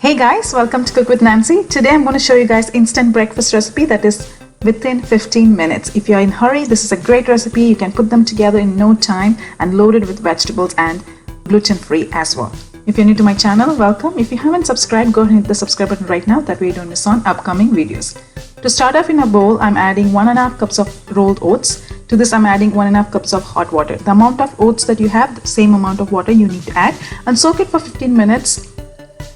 Hey guys, welcome to Cook with Nancy. Today I'm going to show you guys instant breakfast recipe that is within 15 minutes. If you're in a hurry, this is a great recipe. You can put them together in no time and loaded with vegetables and gluten-free as well. If you're new to my channel, welcome. If you haven't subscribed, go ahead and hit the subscribe button right now. That way you don't miss on upcoming videos. To start off in a bowl, I'm adding 1.5 cups of rolled oats. To this, I'm adding 1.5 cups of hot water. The amount of oats that you have, the same amount of water you need to add and soak it for 15 minutes.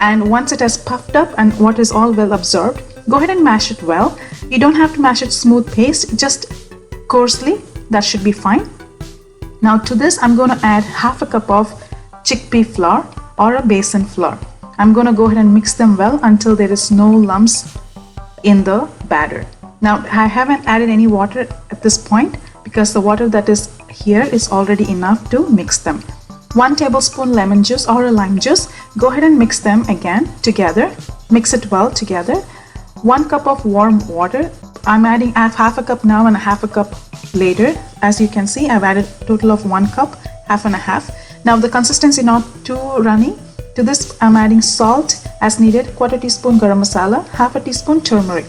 And once it has puffed up and water is all well absorbed, go ahead and mash it well. You don't have to mash it smooth paste, just coarsely. That should be fine. Now to this, I'm going to add half a cup of chickpea flour or a besan flour. I'm going to go ahead and mix them well until there is no lumps in the batter. Now I haven't added any water at this point because the water that is here is already enough to mix them. 1 tablespoon lemon juice or a lime juice. Go ahead and mix them again together. Mix it well together. 1 cup of warm water. I'm adding half a cup now and half a cup later. As you can see, I've added a total of 1 cup, half and a half. Now the consistency not too runny. To this, I'm adding salt as needed, 1/4 teaspoon garam masala, 1/2 teaspoon turmeric.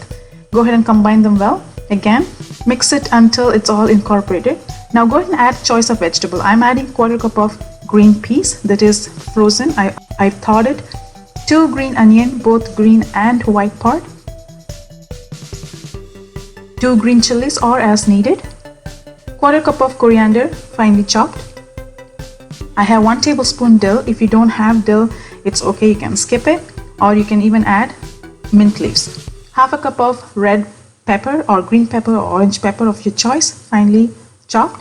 Go ahead and combine them well. Again, mix it until it's all incorporated. Now go ahead and add choice of vegetable. I'm adding 1/4 cup of green peas that is frozen. I've thawed it. 2 green onion, both green and white part. 2 green chilies or as needed. 1/4 cup of coriander, finely chopped. I have 1 tablespoon dill. If you don't have dill, it's okay, you can skip it, or you can even add mint leaves. 1/2 cup of red pepper or green pepper or orange pepper of your choice, finely chopped.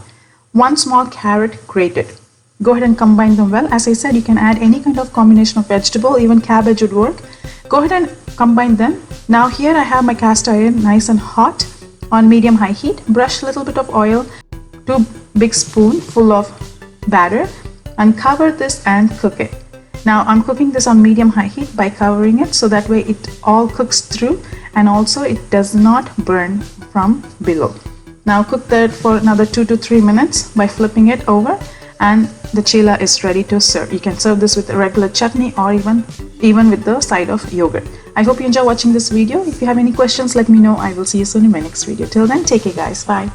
1 small carrot, grated. Go ahead and combine them well. As I said, you can add any kind of combination of vegetable, even cabbage would work. Go ahead and combine them. Now here I have my cast iron nice and hot on medium high heat. Brush a little bit of oil, 2 big spoon full of batter, and cover this and cook it. Now I'm cooking this on medium high heat by covering it so that way it all cooks through and also it does not burn from below. Now cook that for another 2 to 3 minutes by flipping it over, and the chila is ready to serve. You can serve this with a regular chutney or even with the side of yogurt. I hope you enjoy watching this video. If you have any questions, let me know. I will see you soon in my next video. Till then, take care guys. Bye.